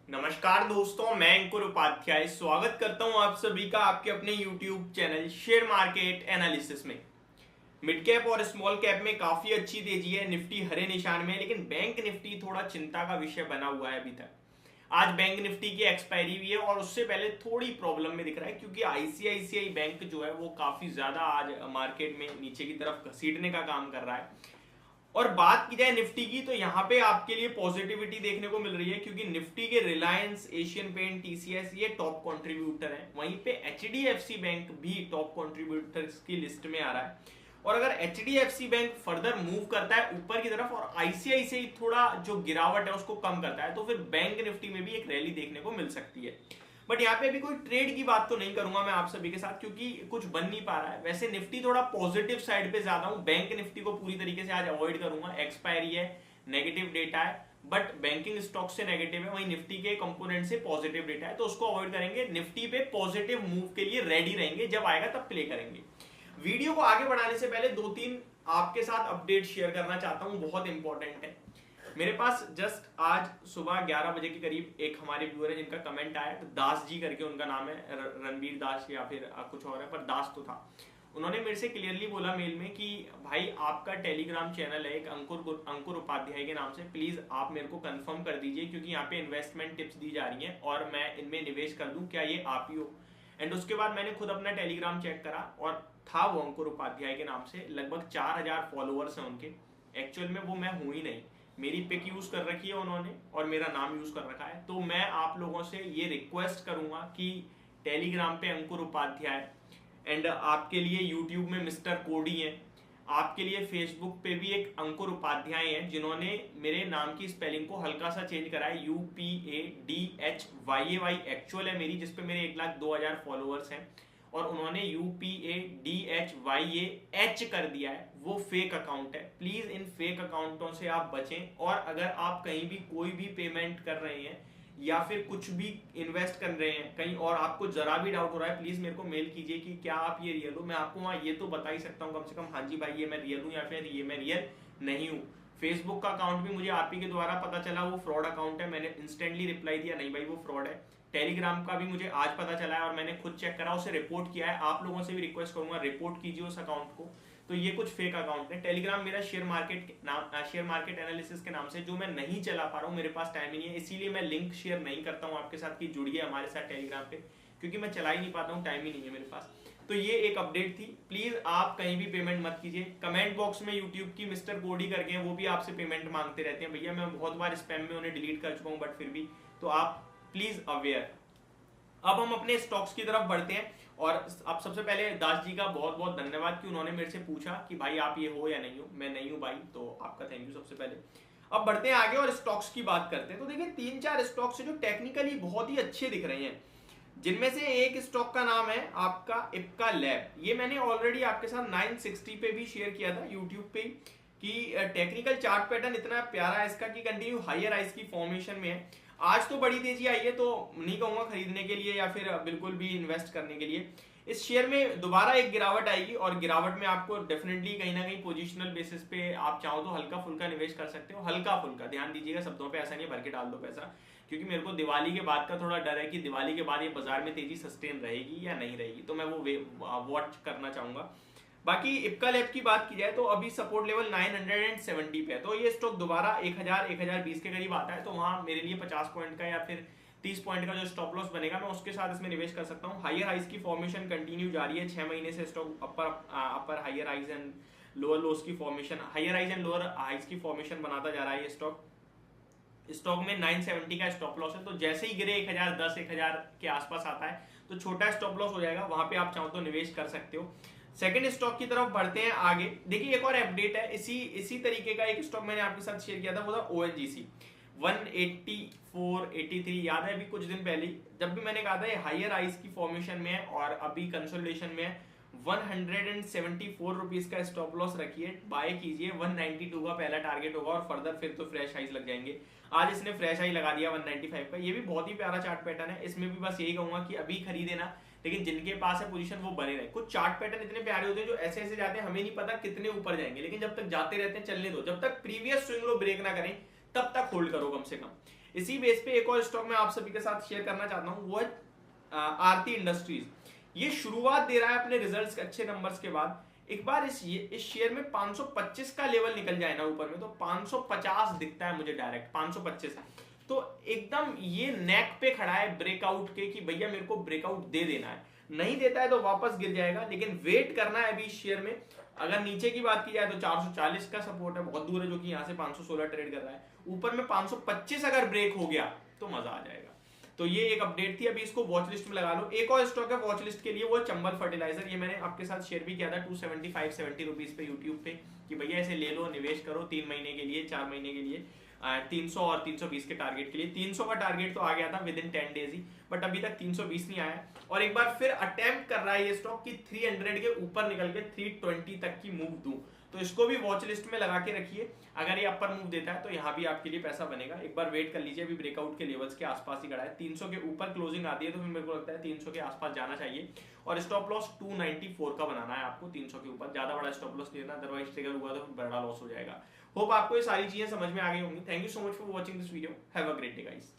नमस्कार दोस्तों, मैं अंकुर उपाध्याय स्वागत करता हूं आप सभी का आपके अपने YouTube channel share market analysis में। मिड कैप और स्मॉल कैप में काफी अच्छी तेजी है। निफ्टी हरे निशान में है, लेकिन बैंक निफ्टी थोड़ा चिंता का विषय बना हुआ है अभी तक। आज बैंक निफ्टी की एक्सपायरी भी है और उससे पहले थोड़ी प्रॉब्लम में दिख रहा है, क्योंकि आईसीआईसीआई बैंक जो है वो काफी ज्यादा आज मार्केट में नीचे की तरफ घसीटने का काम कर रहा है। और बात की जाए निफ्टी की, तो यहाँ पे आपके लिए पॉजिटिविटी देखने को मिल रही है, क्योंकि निफ्टी के रिलायंस, एशियन पेंट, टीसीएस ये टॉप कंट्रीब्यूटर हैं। वहीं पे एचडीएफसी बैंक भी टॉप कंट्रीब्यूटर्स की लिस्ट में आ रहा है। और अगर एचडीएफसी बैंक फर्दर मूव करता है ऊपर की तरफ और आईसीआईसीआई थोड़ा जो गिरावट है उसको कम करता है, तो फिर बैंक निफ्टी में भी एक रैली देखने को मिल सकती है। बट यहाँ पे अभी कोई ट्रेड की बात तो नहीं करूंगा मैं आप सभी के साथ, क्योंकि कुछ बन नहीं पा रहा है। वैसे निफ्टी थोड़ा पॉजिटिव साइड पे ज्यादा हूं। बैंक निफ्टी को पूरी तरीके से आज अवॉइड करूंगा। एक्सपायरी है, नेगेटिव डेटा है, बट बैंकिंग स्टॉक से नेगेटिव है, वहीं निफ्टी के कंपोनेंट से पॉजिटिव डेटा है, तो उसको अवॉइड करेंगे। निफ्टी पे पॉजिटिव मूव के लिए रेडी रहेंगे, जब आएगा तब प्ले करेंगे। वीडियो को आगे बढ़ाने से पहले दो तीन आपके साथ अपडेट शेयर करना चाहता हूं, बहुत इंपॉर्टेंट है। मेरे पास जस्ट आज सुबह 11 बजे के करीब एक हमारे व्यूअर है जिनका कमेंट आया, तो दास जी करके उनका नाम है, रणवीर दास या फिर कुछ और है, पर दास तो था। उन्होंने मेरे से क्लियरली बोला मेल में कि भाई आपका टेलीग्राम चैनल है एक अंकुर उपाध्याय के नाम से, प्लीज आप मेरे को कंफर्म कर दीजिए, क्योंकि यहाँ पे इन्वेस्टमेंट टिप्स दी जा रही हैं और मैं इनमें निवेश कर दूं, क्या ये आप ही हो? एंड उसके बाद मैंने खुद अपना टेलीग्राम चेक करा और था वो अंकुर उपाध्याय के नाम से। लगभग 4000 फॉलोअर्स हैं उनके। एक्चुअल में वो मैं हूं ही नहीं, मेरी पिक यूज कर रखी है उन्होंने और मेरा नाम यूज कर रखा है। तो मैं आप लोगों से ये रिक्वेस्ट करूंगा कि टेलीग्राम पे अंकुर उपाध्याय, एंड आपके लिए यूट्यूब में मिस्टर कोडी है, आपके लिए फेसबुक पे भी एक अंकुर उपाध्याय हैं जिन्होंने मेरे नाम की स्पेलिंग को हल्का सा चेंज करा है, UPADHYAY एक्चुअल है मेरी, जिसपे मेरे 1,02,000 फॉलोअर्स हैं, और उन्होंने UPADHYAH कर दिया है। वो फेक अकाउंट है। प्लीज इन फेक अकाउंटों से आप बचें। और अगर आप कहीं भी कोई भी पेमेंट कर रहे हैं या फिर कुछ भी इन्वेस्ट कर रहे हैं कहीं और आपको जरा भी डाउट हो रहा है, प्लीज मेरे को मेल कीजिए कि क्या आप ये रियल हो। मैं आपको वहां ये तो बता ही सकता हूँ कम से कम, हाँ जी भाई ये मैं रियल हूँ या फिर ये मैं रियल नहीं हूँ। फेसबुक का अकाउंट भी मुझे आप ही के द्वारा पता चला वो फ्रॉड अकाउंट है, मैंने इंस्टेंटली रिप्लाई दिया नहीं भाई वो फ्रॉड है। टेलीग्राम का भी मुझे आज पता चला है और मैंने खुद चेक करा, उसे रिपोर्ट किया है। आप लोगों से भी रिक्वेस्ट करूंगा रिपोर्ट कीजिए उस अकाउंट को। तो ये कुछ फेक अकाउंट है। टेलीग्राम मेरा शेयर मार्केट एनालिसिस के नाम से, जो मैं नहीं चला पा रहा हूँ, मेरे पास टाइम ही नहीं है, इसीलिए मैं लिंक शेयर नहीं करता हूँ आपके साथ कि जुड़िए हमारे साथ टेलीग्राम पे, क्योंकि मैं चला ही नहीं पाता हूँ, टाइम ही नहीं है मेरे पास। तो ये एक अपडेट थी। प्लीज आप कहीं भी पेमेंट मत कीजिए। कमेंट बॉक्स में यूट्यूब की मिस्टर कोडी करके हैं, वो भी आपसे पेमेंट मांगते रहते हैं। भैया मैं बहुत बार स्पैम में उन्हें डिलीट कर चुका हूँ, बट फिर भी, तो आप प्लीज अवेयर। अब हम अपने स्टॉक्स की तरफ बढ़ते हैं। और अब सबसे पहले दास जी का बहुत बहुत धन्यवाद कि उन्होंने मेरे से पूछा कि भाई आप ये हो या नहीं हो। मैं नहीं हूं भाई, तो आपका थैंक यू सबसे पहले। अब बढ़ते हैं आगे और स्टॉक्स की बात करते हैं। तो देखिए 3-4 स्टॉक्स जो टेक्निकली बहुत ही अच्छे दिख रहे हैं, जिनमें से एक स्टॉक का नाम है आपका इप्का लैब। ये मैंने ऑलरेडी आपके साथ 960 पे भी शेयर किया था यूट्यूब पे, कि टेक्निकल चार्ट पैटर्न इतना प्यारा है इसका कि कंटिन्यू हायर राइज की फॉर्मेशन में है। आज तो बड़ी तेजी आई है, तो नहीं कहूंगा खरीदने के लिए या फिर बिल्कुल भी इन्वेस्ट करने के लिए। इस शेयर में दोबारा एक गिरावट आएगी और गिरावट में आपको डेफिनेटली कहीं ना कहीं पोजिशनल बेसिस पे आप चाहो तो हल्का फुल्का निवेश कर सकते हो। हल्का फुल्का, ध्यान दीजिएगा शब्दों पे, ऐसा नहीं भर के डाल दो पैसा, क्योंकि मेरे को दिवाली के बाद का थोड़ा डर है कि दिवाली के बाद ये बाजार में तेजी सस्टेन रहेगी या नहीं रहेगी, तो मैं वो वॉच करना चाहूंगा। बाकी इप्का लैब की बात की जाए तो अभी सपोर्ट लेवल 970 पे है, तो ये स्टॉक दोबारा 1000-1020 के करीब आता है, तो वहां मेरे लिए 50 पॉइंट का या फिर 30 पॉइंट का जो स्टॉप लॉस बनेगा, मैं उसके साथ इसमें निवेश कर सकता हूँ। हायर हाइज की फॉर्मेशन कंटिन्यू जारी है, 6 महीने से stock upper higher highs and lower lows की formation, higher highs and lower highs की फॉर्मेशन बनाता जा रहा है ये स्टॉक में 970 का स्टॉप लॉस है, तो जैसे ही गिरे 1000 के आसपास आता है तो छोटा स्टॉप लॉस हो जाएगा, वहां पे आप चाहो तो निवेश कर सकते हो। सेकंड स्टॉक की तरफ बढ़ते हैं आगे। देखिए एक और अपडेट है, इसी तरीके का एक स्टॉक मैंने आपके साथ शेयर किया था, वो था ONGC 184-83, याद है अभी कुछ दिन पहले जब भी मैंने कहा था ये हायर हाइज की फॉर्मेशन में है और अभी कंसोलिडेशन में है। 174 रुपीज का स्टॉप लॉस रखिए, बाय कीजिए। 192 का पहला टारगेट होगा और फर्दर फिर तो फ्रेश हाइज लग जाएंगे। आज इसने फ्रेश हाई लगा दिया 195 का। ये भी बहुत ही प्यारा चार्ट पैटर्न है, इसमें भी बस यही कहूंगा कि अभी खरीदे ना, लेकिन जिनके पास है पोजीशन वो बने रहे। कुछ चार्ट पैटर्न इतने प्यारे होते हैं जो ऐसे ऐसे जाते हैं, हमें नहीं पता कितने ऊपर जाएंगे, लेकिन जब तक जाते रहते हैं चलने दो, जब तक प्रीवियस स्विंग लो ब्रेक ना करें तब तक होल्ड करो कम से कम। इसी बेस पे एक और स्टॉक मैं आप सभी के साथ शेयर करना चाहता हूँ, वो है आरती इंडस्ट्रीज। ये शुरुआत दे रहा है अपने रिजल्ट्स के अच्छे नंबर्स के बाद। एक बार इस शेयर में 525 का लेवल निकल जाए ना ऊपर में, तो 550 दिखता है मुझे डायरेक्ट 525, तो एकदम ये नेक पे खड़ा है ब्रेकआउट के कि भैया मेरे को ब्रेकआउट दे देना है। नहीं देता है तो वापस गिर जाएगा, लेकिन वेट करना है अभी इस शेयर में। अगर नीचे की बात की जाए तो 440 का सपोर्ट है, बहुत दूर है, जो कि यहाँ से 516 ट्रेड कर रहा है। ऊपर में 525 अगर ब्रेक हो गया तो मजा आ जाएगा। तो ये एक अपडेट थी, अभी इसको वॉच लिस्ट में लगा लो। एक और स्टॉक है वॉच लिस्ट के लिए, वो चंबल फर्टिलाइजर। ये मैंने आपके साथ शेयर भी किया था 275-70 रुपीज पे यूट्यूब पे, कि भैया ऐसे ले लो, निवेश करो 3 महीने के लिए, 4 महीने के लिए, 300 और 320 के टारगेट के लिए। 300 का टारगेट तो आ गया था with in 10 days he, but अभी तक 320 नहीं आया। और एक बार फिर अटेम्प्ट कर रहा है ये स्टॉक कि 300 के ऊपर निकल के 320 तक की मूव दूं, तो इसको भी वॉच लिस्ट में लगा के रखिए। अगर ये अपर मूव देता है तो यहाँ भी आपके लिए पैसा बनेगा। एक बार वेट कर लीजिए, अभी ब्रेकआउट के लेवल्स के आसपास ही खड़ा है। 300 के ऊपर क्लोजिंग आती है तो फिर मेरे को लगता है 300 के आसपास जाना चाहिए, और स्टॉप लॉस 294 का बनाना है आपको। 300 के ऊपर ज्यादा बड़ा स्टॉप लॉस लेना, अदरवाइज ट्रिगर हुआ तो बड़ा लॉस हो जाएगा। होप आपको ये सारी चीजें समझ में आ गई होंगी। Thank you so much for watching this video. Have a great day guys.